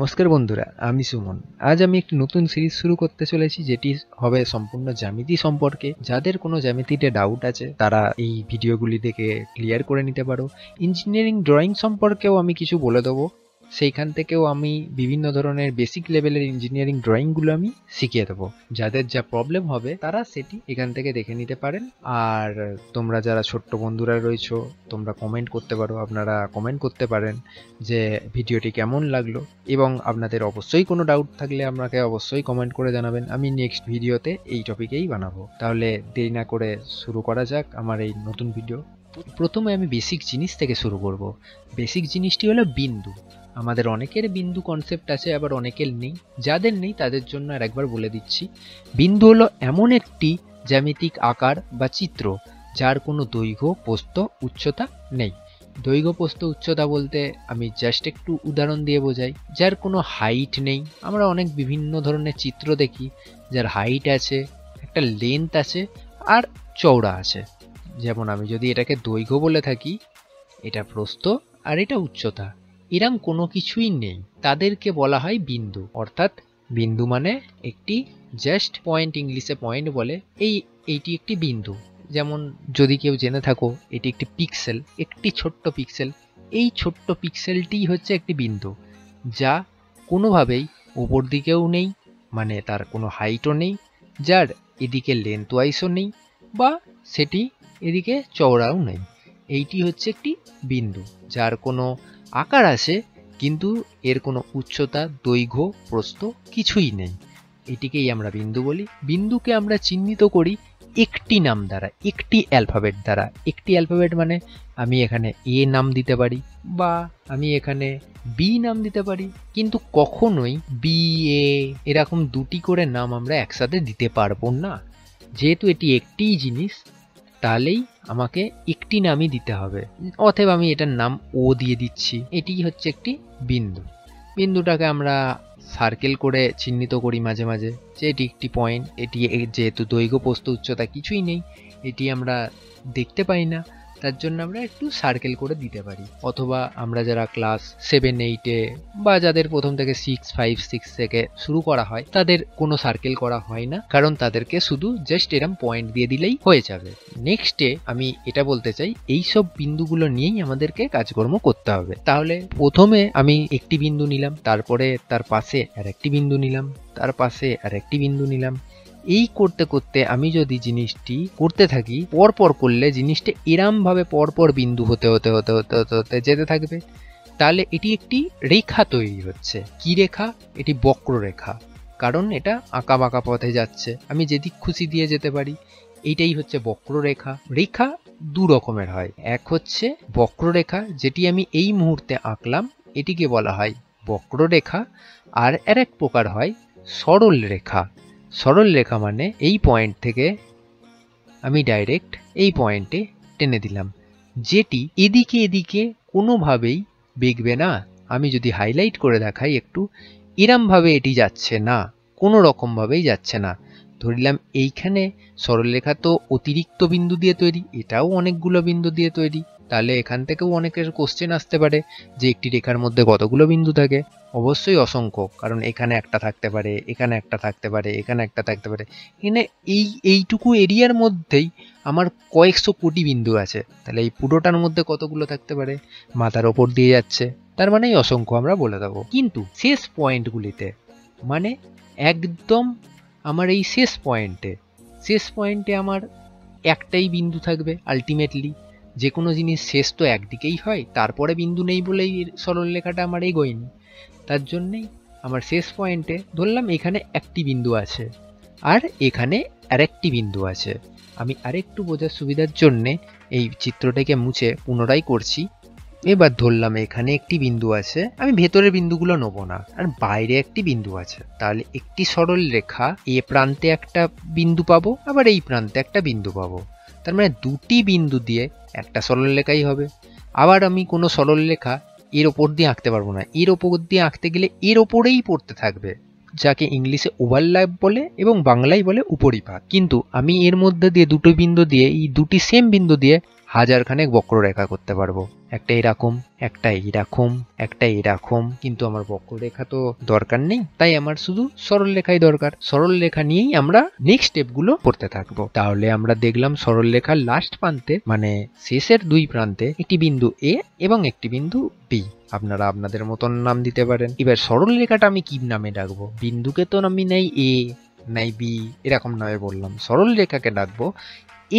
নমস্কার বন্ধুরা, আমি সুমন। আজ আমি একটি নতুন সিরিজ শুরু করতে চলেছি, যেটি হবে সম্পূর্ণ জ্যামিতি সম্পর্কে। যাদের কোনো জ্যামিতিতে ডাউট আছে তারা এই ভিডিওগুলি দেখে ক্লিয়ার করে নিতে পারো। ইঞ্জিনিয়ারিং ড্রয়িং সম্পর্কেও আমি কিছু বলে দেবো, সেইখান থেকেও আমি বিভিন্ন ধরনের বেসিক লেভেলের ইঞ্জিনিয়ারিং ড্রয়িংগুলো আমি শিখিয়ে দেবো। যাদের যা প্রবলেম হবে তারা সেটি এখান থেকে দেখে নিতে পারেন। আর তোমরা যারা ছোট্ট বন্ধুরা রয়েছো, তোমরা কমেন্ট করতে পারো। আপনারা কমেন্ট করতে পারেন যে ভিডিওটি কেমন লাগলো, এবং আপনাদের অবশ্যই কোনো ডাউট থাকলে আমাকে অবশ্যই কমেন্ট করে জানাবেন। আমি নেক্সট ভিডিওতে এই টপিকেই বানাবো। তাহলে দেরি না করে শুরু করা যাক আমার এই নতুন ভিডিও। প্রথমে আমি বেসিক জিনিস থেকে শুরু করব। বেসিক জিনিসটি হলো বিন্দু। আমাদের অনেকের বিন্দু কনসেপ্ট আছে, আবার অনেকের নেই। যাদের নেই তাদের জন্য আর একবার বলে দিচ্ছি। বিন্দু হলো এমন একটি জ্যামিতিক আকার বা চিত্র যার কোনো দৈর্ঘ্য, প্রস্থ, উচ্চতা নেই। দৈর্ঘ্য, প্রস্থ, উচ্চতা বলতে আমি জাস্ট একটু উদাহরণ দিয়ে বোঝাই। যার কোনো হাইট নেই। আমরা অনেক বিভিন্ন ধরনের চিত্র দেখি যার হাইট আছে, একটা লেন্থ আছে, আর চওড়া আছে। যেমন আমি যদি এটাকে দৈর্ঘ্য বলে থাকি, এটা প্রস্থ, আর এটা উচ্চতা, এরম কোনো কিছুই নেই, তাদেরকে বলা হয় বিন্দু। অর্থাৎ বিন্দু মানে একটি জাস্ট পয়েন্ট, ইংলিশে পয়েন্ট বলে। এইটি একটি বিন্দু। যেমন যদি কেউ জেনে থাকো, এটি একটি পিক্সেল, একটি ছোট্ট পিক্সেল। এই ছোট্ট পিক্সেলটি হচ্ছে একটি বিন্দু, যা কোনোভাবেই উপর দিকেও নেই, মানে তার কোনো হাইটও নেই, যার এদিকে লেন্থ ওয়াইজও নেই, বা সেটি এদিকে চওড়াও নেই। এইটি হচ্ছে একটি বিন্দু, যার কোনো আকার আছে কিন্তু এর কোনো উচ্চতা, দৈর্ঘ্য, প্রস্থ কিছুই নেই। এটিকেই আমরা বিন্দু বলি। বিন্দুকে আমরা চিহ্নিত করি একটি নাম দ্বারা, একটি অ্যালফাবেট দ্বারা। একটি অ্যালফাবেট মানে আমি এখানে এ নাম দিতে পারি, বা আমি এখানে বি নাম দিতে পারি, কিন্তু কখনোই বি, এ এরকম দুটি করে নাম আমরা একসাথে দিতে পারবো না। যেহেতু এটি একটিই জিনিস, তাহলেই আমাকে একটি নামই দিতে হবে। অতএব আমি এটার নাম ও দিয়ে দিচ্ছি। এটি হচ্ছে একটি বিন্দু। বিন্দুটাকে আমরা সার্কেল করে চিহ্নিত করি মাঝে মাঝে, যে এটি একটি পয়েন্ট। এটি যেহেতু দৈর্ঘ্য, প্রস্থ, উচ্চতা কিছুই নেই, এটি আমরা দেখতে পাই না, তার জন্য আমরা একটু সার্কেল করে দিতে পারি। অথবা আমরা যারা ক্লাস 7, 8-এ, বা যাদের প্রথম থেকে 6, 5, 6 থেকে শুরু করা হয়, তাদের কোনো সার্কেল করা হয় না, কারণ তাদেরকে শুধু জাস্ট এরম পয়েন্ট দিয়ে দিলেই হয়ে যাবে। নেক্সটে আমি এটা বলতে চাই, এইসব বিন্দুগুলো নিয়েই আমাদেরকে কাজকর্ম করতে হবে। তাহলে প্রথমে আমি একটি বিন্দু নিলাম, তারপরে তার পাশে আর একটি বিন্দু নিলাম, তার পাশে আর একটি বিন্দু নিলাম। এই করতে করতে আমি যদি জিনিসটি করতে থাকি, পরপর করলে জিনিসটা এরম ভাবে পরপর বিন্দু হতে হতে হতে হতে হতে হতে যেতে থাকবে, তাহলে এটি একটি রেখা তৈরি হচ্ছে। কি রেখা? এটি বক্ররেখা, কারণ এটা আঁকা বাঁকা পথে যাচ্ছে, আমি যেদিক খুশি দিয়ে যেতে পারি। এইটাই হচ্ছে বক্ররেখা। রেখা দু রকমের হয়। এক হচ্ছে বক্ররেখা, যেটি আমি এই মুহূর্তে আঁকলাম, এটিকে বলা হয় বক্ররেখা। আর এক প্রকার হয় সরল রেখা। সরল রেখা মানে এই পয়েন্ট থেকে আমি ডাইরেক্ট এই পয়েন্টে টেনে দিলাম, যেটি এদিকে এদিকে কোনোভাবেই বেঁকবে না। আমি যদি হাইলাইট করে দেখাই একটু, এরমভাবে এটি যাচ্ছে না, কোনো রকমভাবেই যাচ্ছে না। ধরলাম এইখানে সরলরেখা তো অতিরিক্ত বিন্দু দিয়ে তৈরি, এটাও অনেকগুলো বিন্দু দিয়ে তৈরি। তাহলে এখান থেকেও অনেকের কোশ্চেন আসতে পারে যে একটি রেখার মধ্যে কতগুলো বিন্দু থাকে। অবশ্যই অসংখ্য, কারণ এখানে একটা থাকতে পারে, এখানে একটা থাকতে পারে, এখানে একটা থাকতে পারে। এখানে এইটুকু এরিয়ার মধ্যেই আমার কয়েকশো কোটি বিন্দু আছে। তাহলে এই পুরোটার মধ্যে কতগুলো থাকতে পারে? মাথার ওপর দিয়ে যাচ্ছে, তার মানে অসংখ্য আমরা বলে দেবো। কিন্তু শেষ পয়েন্টগুলিতে, মানে একদম আমার এই শেষ পয়েন্টে আমার একটাই বিন্দু থাকবে আলটিমেটলি। যে কোনো জিনিস শেষ তো একদিকেই হয়, তারপরে বিন্দু নেই বলেই সরল রেখাটা আমার এগোয়নি। তার জন্যেই আমার শেষ পয়েন্টে ধরলাম এখানে একটি বিন্দু আছে, আর এখানে আরেকটি বিন্দু আছে। আমি আরেকটু বোঝার সুবিধার জন্যে এই চিত্রটাকে মুছে পুনরায় করছি। এবার ধরলাম এখানে একটি বিন্দু আছে, আমি ভেতরের বিন্দুগুলো নেবো না, আর বাইরে একটি বিন্দু আছে। তাহলে একটি সরল রেখা এ প্রান্তে একটা বিন্দু পাবো, আবার এই প্রান্তে একটা বিন্দু পাবো। তার মানে দুটি বিন্দু দিয়ে একটা সরল রেখাই হবে। আবার আমি কোনো সরল রেখা এর ওপর দিয়ে আঁকতে পারবো না, এর ওপর দিয়ে আঁকতে গেলে এর ওপরেই পড়তে থাকবে, যাকে ইংলিশে ওভারল্যাপ বলে এবং বাংলায় বলে উপরিপাত। কিন্তু আমি এর মধ্যে দিয়ে দুটো বিন্দু দিয়ে, এই দুটি সেম বিন্দু দিয়ে হাজারখানেক বক্ররেখা করতে পারবো। একটা এরকম, একটা এইরকম, একটা এরকম, কিন্তু আমার বক্ররেখা তো দরকার নেই, তাই আমার শুধু সরল রেখাই দরকার। সরল রেখা নিয়েই আমরা নেক্সট স্টেপগুলো করতে থাকবো। তাহলে আমরা দেখলাম সরল রেখার লাস্ট প্রান্তে মানে শেষের দুই প্রান্তে একটি বিন্দু এ এবং একটি বিন্দু বি। আপনারা আপনাদের মতন নাম দিতে পারেন। এবার সরল রেখাটা আমি কি নামে ডাকবো? বিন্দুকে তো আমি নাই এ নাই বি এরকম নামে বললাম, সরল রেখাকে ডাকবো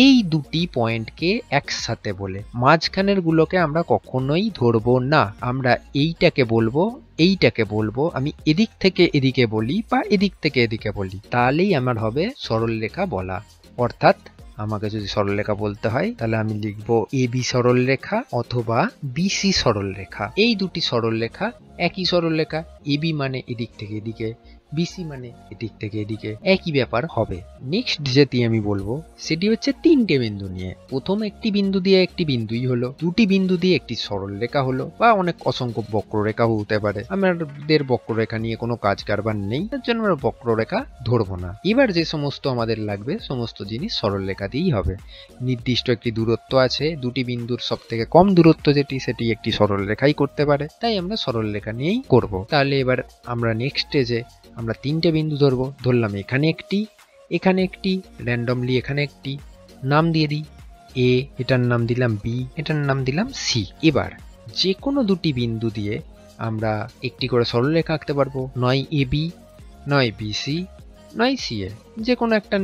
এই দুটি পয়েন্টকে একসাথে বলে। মাঝখানের গুলোকে আমরা কখনোই ধরবো না, আমরা এইটাকে বলবো এইটাকে বলবো, আমি এদিক থেকে এদিকে বলি বা এদিক থেকে এদিকে বলি, তাহলেই আমার হবে সরল রেখা বলা। অর্থাৎ আমাকে যদি সরল রেখা বলতে হয় তাহলে আমি লিখবো এ বি সরল রেখা অথবা বিসি সরল রেখা। এই দুটি সরল রেখা একই সরল রেখা, এ বি মানে এদিক থেকে এদিকে, বিসি মানে এদিক থেকে এদিকে, একই ব্যাপার হবে। নেক্সট যেটি আমি বলবো সেটি হচ্ছে তিনটে বিন্দু নিয়ে। প্রথম একটি বিন্দু দিয়ে একটি বিন্দুই হলো, দুটি বিন্দু দিয়ে একটি সরল রেখা হলো, বা অনেক অসংখ্য বক্ররেখাও হতে পারে। আমাদের বক্ররেখা নিয়ে কোনো কাজ কারবার নেই, তার জন্য আমরা বক্ররেখা ধরবো না। এবার যে সমস্ত আমাদের লাগবে সমস্ত জিনিস সরল রেখা দিয়েই হবে। নির্দিষ্ট একটি দূরত্ব আছে, দুটি বিন্দুর সব থেকে কম দূরত্ব যেটি সেটি একটি সরল রেখাই করতে পারে, তাই আমরা সরল রেখা নিয়েই করব। তাহলে এবার আমরা নেক্সট স্টেজে আমরা তিনটে বিন্দু ধরবো। ধরলাম এখানে একটি, এখানে একটি, র্যান্ডমলি এখানে একটি, নাম দিয়ে দিই এ, এটার নাম দিলাম বি, এটার নাম দিলাম সি। এবার যে কোনো দুটি বিন্দু দিয়ে আমরা একটি করে সরলরেখা আঁকতে পারবো, নয় এ বি, নয় বি সি, নয় সি এ, যে কোনো একটা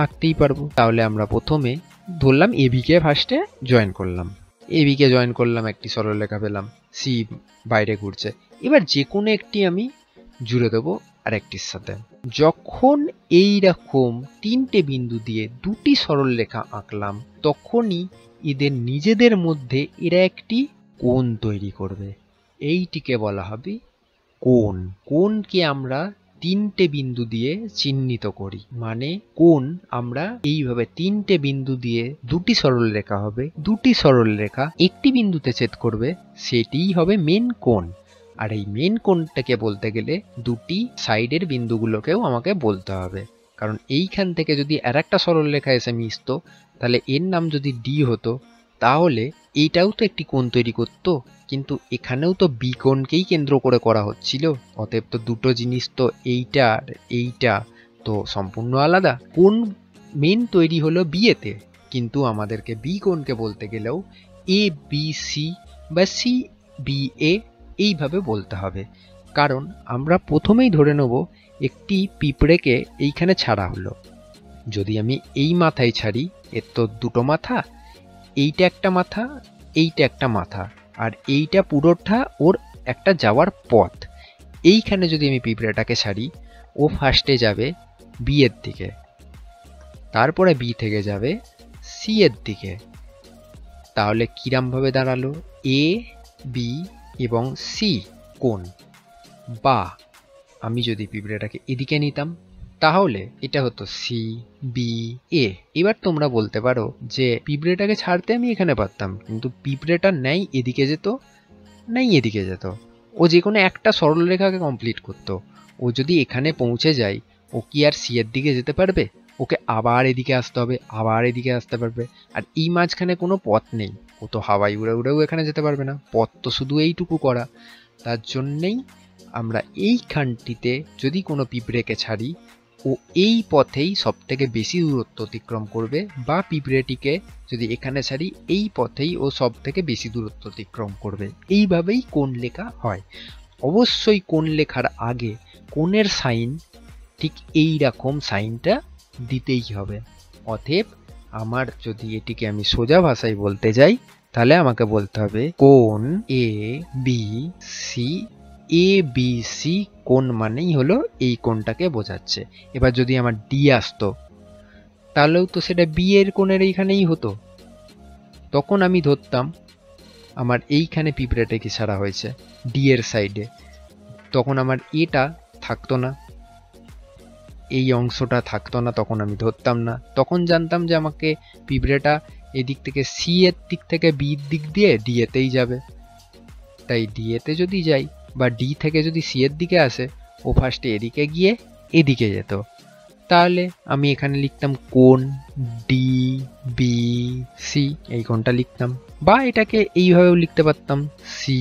আঁকতেই পারবো। তাহলে আমরা প্রথমে ধরলাম এ বি কে ফার্স্টে জয়েন করলাম, এ বি কে জয়েন করলাম, একটি সরলরেখা পেলাম, সি বাইরে ঘুরছে। এবার যে কোনো একটি আমি জুড়ে দেবো আরেকটির সাথে। যখন এই রকম তিনটে বিন্দু দিয়ে দুটি সরল রেখা আঁকলাম তখনই এদের নিজেদের মধ্যে এরা একটি কোণ তৈরি করবে, এইটিকে বলা হবে কোণ। কোণকে আমরা তিনটে বিন্দু দিয়ে চিহ্নিত করি, মানে কোণ আমরা এইভাবে তিনটে বিন্দু দিয়ে দুটি সরল রেখা হবে, দুটি সরল রেখা একটি বিন্দুতে ছেদ করবে, সেটিই হবে মেন কোণ। আর এই মেন কোণটাকে বলতে গেলে দুটি সাইডের বিন্দুগুলোকেও আমাকে বলতে হবে, কারণ এইখান থেকে যদি আর একটা সরল রেখা এসে মিশতো তাহলে এর নাম যদি ডি হতো, তাহলে এইটাও তো একটি কোণ তৈরি করতো, কিন্তু এখানেও তো বি কোণকেই কেন্দ্র করে করা হচ্ছিল। অতএব তো দুটো জিনিস তো এইটা আর এইটা তো সম্পূর্ণ আলাদা। কোণ মেন তৈরি হলো বি এতে, কিন্তু আমাদেরকে বি কোণকে বলতে গেলেও এ বি সি বা সি বি এ এইভাবে বলতে হবে। কারণ আমরা প্রথমেই ধরে নেব একটি পিঁপড়েকে এইখানে ছাড়া হলো, যদি আমি এই মাথায় ছাড়ি, এর তো দুটো মাথা, এইটা একটা মাথা, এইটা একটা মাথা, আর এইটা পুরোটা ওর একটা যাওয়ার পথ। এইখানে যদি আমি পিঁপড়েটাকে ছাড়ি, ও ফার্স্টে যাবে বি এর দিকে, তারপরে বি থেকে যাবে সি এর দিকে। তাহলে কিরমভাবে দাঁড়ালো? এ বি এবং সি কোণ। বা আমি যদি পিঁপড়েটাকে এদিকে নিতাম তাহলে এটা হতো সি বি এ। এবার তোমরা বলতে পারো যে পিঁপড়েটাকে ছাড়তে আমি এখানে পারতাম, কিন্তু পিঁপড়েটা নেই এদিকে যেত, নেই এদিকে যেত, ও যে কোনো একটা সরলরেখাকে কমপ্লিট করতো। ও যদি এখানে পৌঁছে যায়, ও কি আর সি এর দিকে যেতে পারবে? ওকে আবার এদিকে আসতে হবে, আবার এদিকে আসতে পারবে, আর এই মাঝখানে কোনো পথ নেই। ও তো হাওয়ায় উড়ে উড়েও এখানে যেতে পারবে না, পথ তো শুধু এইটুকু করা। তার জন্যেই আমরা এইখানটিতে যদি কোনো পিঁপড়েকে ছাড়ি, ও এই পথেই সব থেকে বেশি দূরত্ব অতিক্রম করবে, বা পিঁপড়েটিকে যদি এখানে ছাড়ি এই পথেই ও সব থেকে বেশি দূরত্ব অতিক্রম করবে। এইভাবেই কোণ লেখা হয়। অবশ্যই কোণ লেখার আগে কোণের সাইন ঠিক এই রকম সাইনটা দিতেই হবে। অতএব আমার যদি এটিকে আমি সোজা ভাষায় বলতে যাই তাহলে আমাকে বলতে হবে কোণ A B C. A B C কোণ মানেই হলো এই কোণটাকে বোঝাচ্ছে। এবার যদি আমার ডি আসতো তাহলেও তো সেটা বি এর কোণের এইখানেই হতো। তখন আমি ধরতাম আমার এইখানে পিঁপড়েটাকে ছাড়া হয়েছে ডি এর সাইডে, তখন আমার এটা থাকতো না, এই অংশটা থাকতো না, তখন আমি ধরতাম না। তখন জানতাম যে আমাকে পিঁপড়েটা এদিক থেকে সি এর দিক থেকে বির দিক দিয়ে ডি এতেই যাবে। তাই ডি এতে যদি যাই বা ডি থেকে যদি সি এর দিকে আসে, ও ফার্স্টে এদিকে গিয়ে এদিকে যেত। তাহলে আমি এখানে লিখতাম কোণ ডি বি সি, এই কোণটা লিখতাম, বা এটাকে এইভাবেও লিখতে পারতাম সি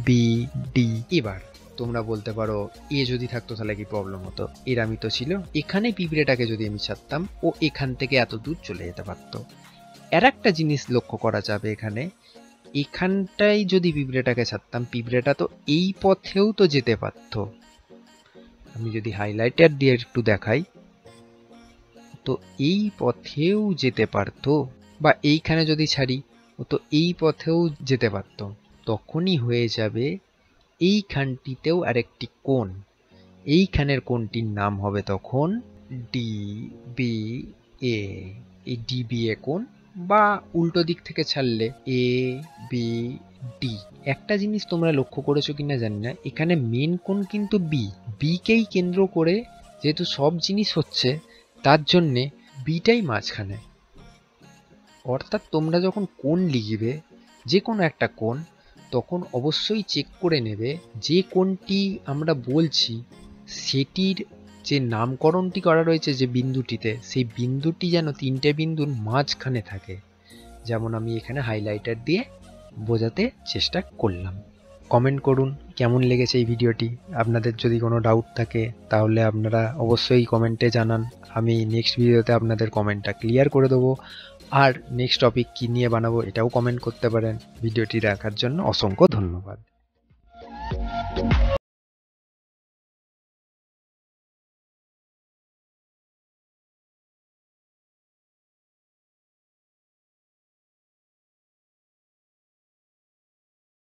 বি ডি। এবার তোমরা বলতে পারো এ যদি থাকতো তাহলে কি প্রবলেম হতো? এরামই তো ছিল। এখানে পিঁপড়েটাকে যদি আমি ছাড়তাম ও এখান থেকে এত দূর চলে যেতে পারতো। আর একটা জিনিস লক্ষ্য করা যাবে এখানে, এখানটাই যদি পিঁপড়েটাকে ছাড়তাম, পিঁপড়েটা তো এই পথেও তো যেতে পারতো। আমি যদি হাইলাইটার দিয়ে একটু দেখাই, তো এই পথেও যেতে পারতো, বা এইখানে যদি ছাড়ি ও তো এই পথেও যেতে পারতো। তখনই হয়ে যাবে এইখানটিতেও আরেকটি কোণ, এইখানের কোণটির নাম হবে তখন ডি বি এ। এই ডি বি এ কোণ, বা উল্টো দিক থেকে ছাড়লে এ বি ডি। একটা জিনিস তোমরা লক্ষ্য করেছো কিনা জানি না, এখানে মেন কোণ কিন্তু বি, বিকেই কেন্দ্র করে যেহেতু সব জিনিস হচ্ছে, তার জন্যে বিটাই মাঝখানে। অর্থাৎ তোমরা যখন কোণ লিখবে, যে কোনো একটা কোণ, তখন অবশ্যই চেক করে নেবে যে কোণটি আমরা বলছি সেটির যে নামকরণটি করা রয়েছে যে বিন্দুটিতে, সেই বিন্দুটি যেন তিনটে বিন্দুর মাঝখানে থাকে। যেমন আমি এখানে হাইলাইটার দিয়ে বোঝাতে চেষ্টা করলাম। কমেন্ট করুন কেমন লেগেছে এই ভিডিওটি। আপনাদের যদি কোনো ডাউট থাকে তাহলে আপনারা অবশ্যই কমেন্টে জানান। আমি নেক্সট ভিডিওতে আপনাদের কমেন্টটা ক্লিয়ার করে দেবো। আর নেক্সট টপিক কী নিয়ে বানাবো এটাও কমেন্ট করতে পারেন। ভিডিওটি দেখার জন্য অসংখ্য ধন্যবাদ।